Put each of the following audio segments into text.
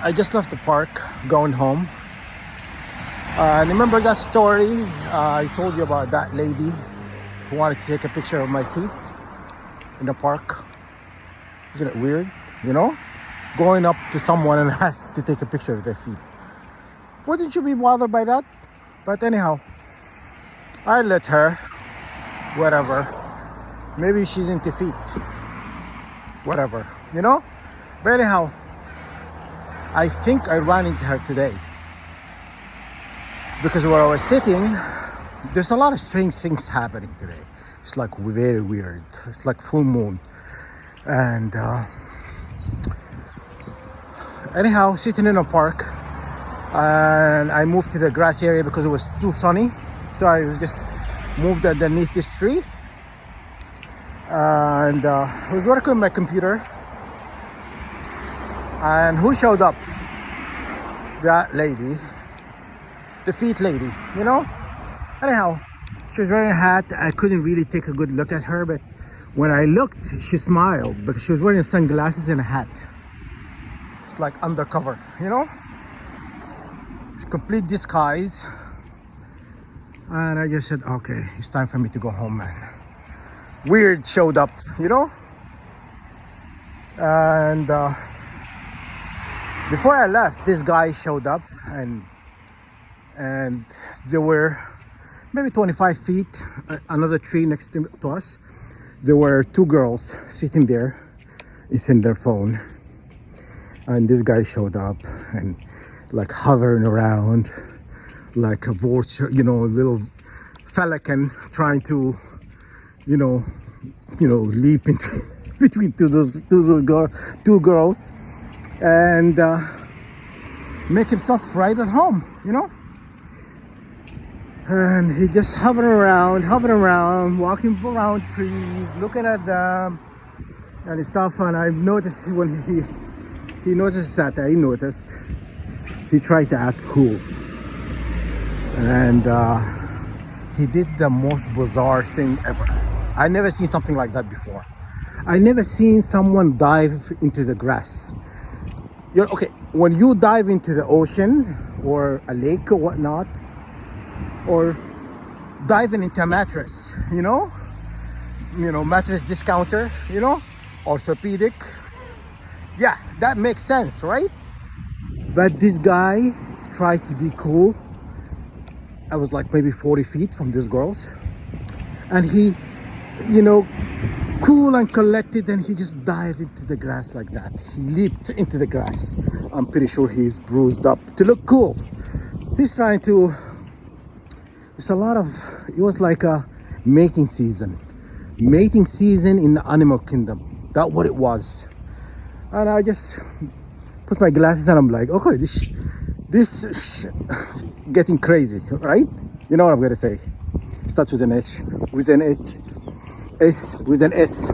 I just left the park going home. And remember that story I told you about that lady who wanted to take a picture of my feet in the park? Isn't it weird? You know? Going up to someone and ask to take a picture of their feet. Wouldn't you be bothered by that? But anyhow, I let her. Whatever. Maybe she's into feet. Whatever. You know? But anyhow, I think I ran into her today. Because where I was sitting, there's a lot of strange things happening today. It's like very weird. It's like full moon. And anyhow, sitting in a park. And I moved to the grass area because it was too sunny. So I just moved underneath this tree. And I was working on my computer. And who showed up? That lady. The feet lady, you know? Anyhow, she was wearing a hat. I couldn't really take a good look at her, but when I looked, she smiled because she was wearing sunglasses and a hat. It's like undercover, you know? Complete disguise. And I just said, okay, it's time for me to go home, man. Weird showed up, you know? And before I left, this guy showed up, and there were maybe 25 feet, another tree next to us. There were two girls sitting there, in their phone, and this guy showed up and like hovering around like a vulture, you know, a little pelican trying to, you know, leap into between two girls and make himself right at home, you know. And he just hovering around, walking around trees, looking at them and stuff. And I've noticed when he noticed that I noticed, he tried to act cool. And he did the most bizarre thing ever. I never seen something like that before. I never seen someone dive into the grass. You know, okay, when you dive into the ocean or a lake or whatnot, or diving into a mattress, you know, mattress discounter, you know, orthopedic, yeah, that makes sense, right? But this guy tried to be cool. I was like maybe 40 feet from these girls, and he, you know, cool and collected, and he just dived into the grass like that. He leaped into the grass. I'm pretty sure he's bruised up to look cool. He's trying to, it was like a mating season in the animal kingdom. That's what it was. And I just put my glasses and I'm like, okay, this getting crazy, right? You know what I'm gonna say. Starts with an H, with an H, S, with an S.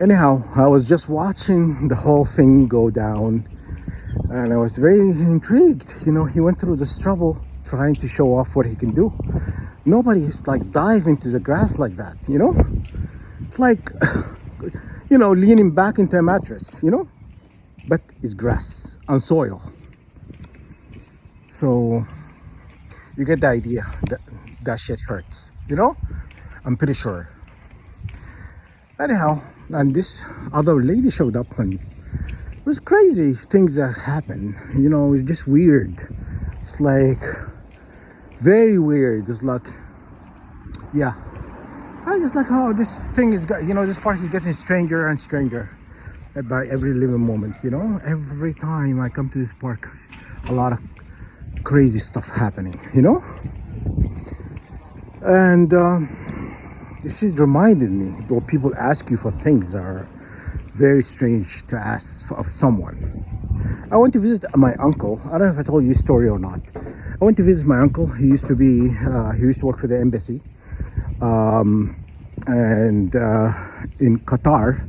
Anyhow, I was just watching the whole thing go down, and I was very intrigued. You know, he went through this trouble trying to show off what he can do. Nobody is like dive into the grass like that, you know? It's like, you know, leaning back into a mattress, you know? But it's grass and soil. So you get the idea that shit hurts, you know? I'm pretty sure. Anyhow, and this other lady showed up, and it was crazy things that happen, you know. It's just weird. It's like very weird. It's like, yeah, I just like, oh, this thing is, you know, this park is getting stranger and stranger by every living moment, you know. Every time I come to this park, a lot of crazy stuff happening, you know. And this has reminded me, though people ask you for things that are very strange to ask of someone. I went to visit my uncle. I don't know if I told you this story or not. I went to visit my uncle. He used to work for the embassy, and in Qatar.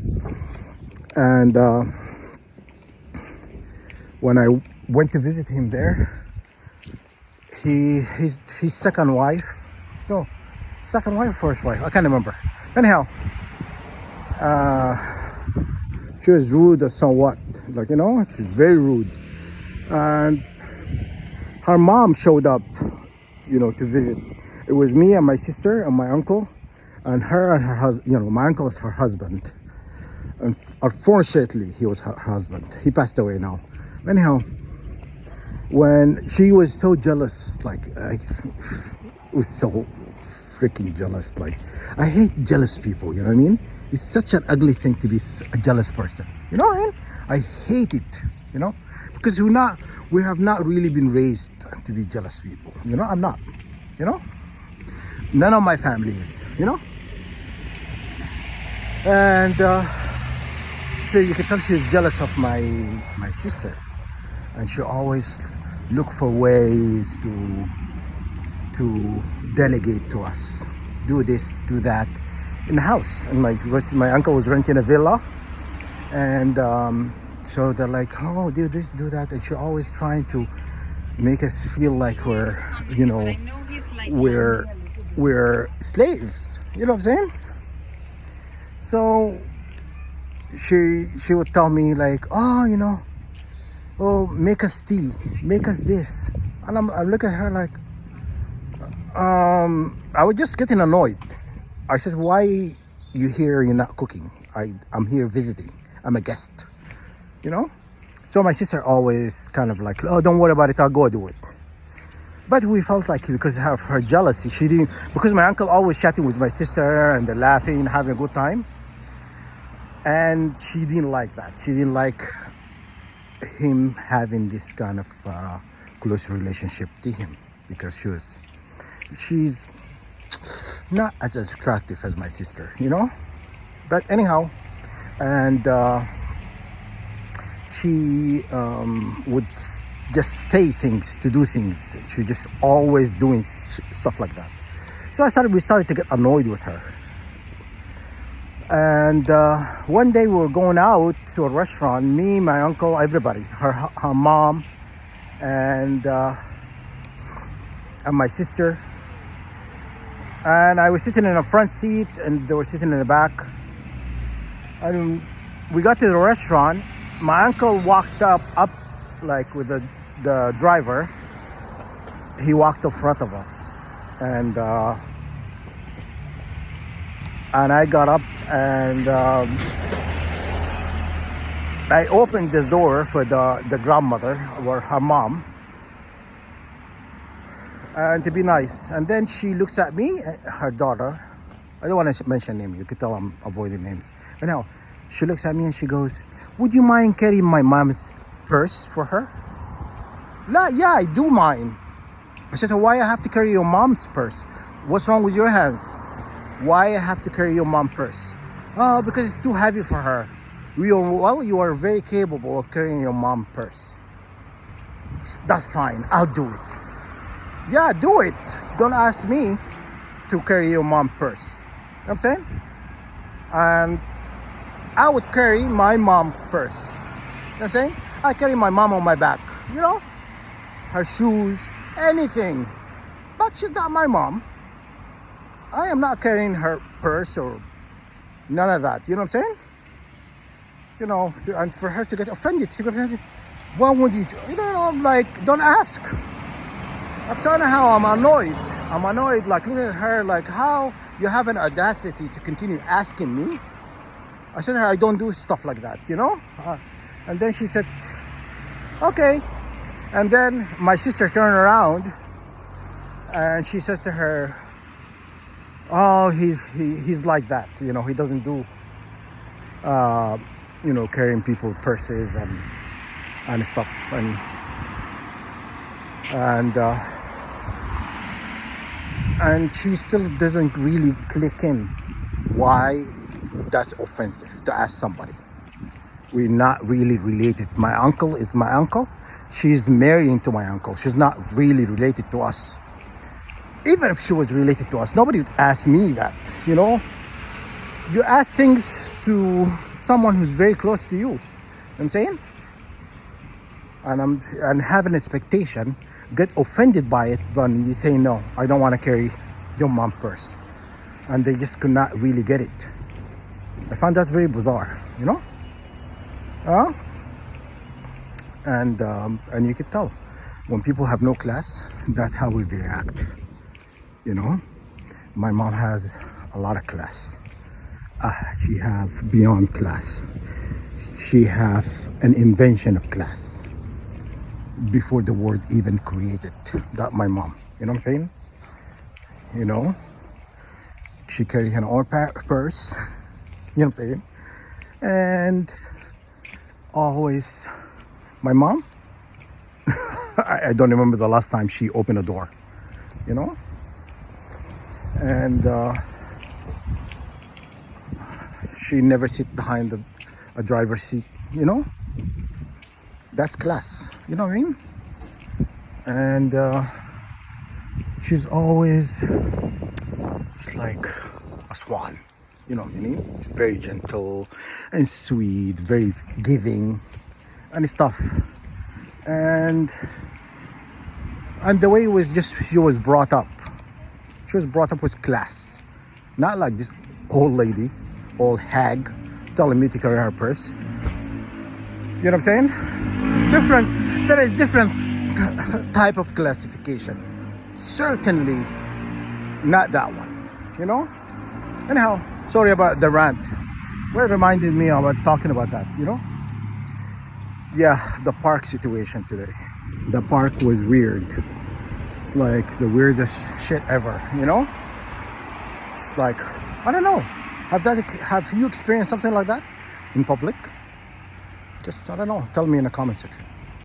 And when I went to visit him there, his second wife, first wife, I can't remember. Anyhow, She was rude or somewhat, like, she's very rude. And her mom showed up, to visit. It was me and my sister and my uncle, and her husband. My uncle is her husband. And unfortunately, he was her husband. He passed away now. Anyhow, when she was so jealous, like, I was so freaking jealous. Like, I hate jealous people, you know what I mean? It's such an ugly thing to be a jealous person. You know what I mean? I hate it, because we have not really been raised to be jealous people. I'm not, none of my family is, and so you can tell she's jealous of my sister, and she always look for ways to delegate to us, do this, do that in the house. And my uncle was renting a villa, and so they're like, oh, do this, do that, and she's always trying to make us feel like we're slaves. You know what I'm saying? So she would tell me like, oh, make us tea, make us this, and I look at her like, I was just getting annoyed. I said, why you here? You're not cooking. I'm here visiting. I'm a guest. So my sister always kind of like, oh, don't worry about it, I'll go do it. But we felt like, because of her jealousy, she didn't, because my uncle always chatting with my sister and they're laughing, having a good time, and she didn't like that. She didn't like him having this kind of close relationship to him, because she's not as attractive as my sister, but anyhow. And she would just say things, to do things. She just always doing stuff like that. So we started to get annoyed with her. And one day we were going out to a restaurant, me, my uncle, everybody, her mom, and my sister. And I was sitting in the front seat, and they were sitting in the back. And we got to the restaurant. My uncle walked up like with the driver. He walked up front of us, and I got up, and I opened the door for the grandmother or her mom, and to be nice. And then she looks at me, her daughter. I don't want to mention names. You can tell I'm avoiding names. But now, she looks at me and she goes, would you mind carrying my mom's purse for her? Yeah, I do mind. I said, why I have to carry your mom's purse? What's wrong with your hands? Why I have to carry your mom's purse? Oh, because it's too heavy for her. You are very capable of carrying your mom's purse. That's fine, I'll do it. Yeah, do it. Don't ask me to carry your mom's purse. You know what I'm saying? And I would carry my mom's purse. You know what I'm saying? I carry my mom on my back. Her shoes, anything. But she's not my mom. I am not carrying her purse or none of that. You know what I'm saying? And for her to get offended, why would you? I'm like, don't ask. I'm telling her how I'm annoyed. I'm annoyed, like looking at her like, how you have an audacity to continue asking me? I said to her, I don't do stuff like that, and then she said, okay. And then my sister turned around and she says to her, oh, he's like that, he doesn't do carrying people's purses and stuff, and she still doesn't really click in why that's offensive to ask somebody. We're not really related. My uncle is my uncle. She's marrying to my uncle. She's not really related to us. Even if she was related to us, nobody would ask me that, You ask things to someone who's very close to you. You know what I'm saying? And have an expectation, get offended by it, but you say, no, I don't want to carry your mom's purse. And they just could not really get it. I found that very bizarre, uh, and you could tell when people have no class, that's how they act. You know, my mom has a lot of class. She have beyond class. She have an invention of class before the word even created. That my mom. You know what I'm saying? You know, she carry an old purse. You know what I'm saying? And always, my mom. I don't remember the last time she opened a door. You know, and she never sit behind a driver's seat. You know, that's class. You know what I mean? And she's always just like a swan. You know what I mean? She's very gentle and sweet, very giving and stuff. And the way it was just she was brought up. She was brought up with class. Not like this old lady, old hag, telling me to carry her purse. You know what I'm saying? Different. There is different type of classification. Certainly not that one. You know? Anyhow, sorry about the rant. Well, it reminded me about talking about that, you know? Yeah, the park situation today. The park was weird. It's like the weirdest shit ever, you know? It's like, I don't know. Have you experienced something like that in public? Just, I don't know. Tell me in the comment section.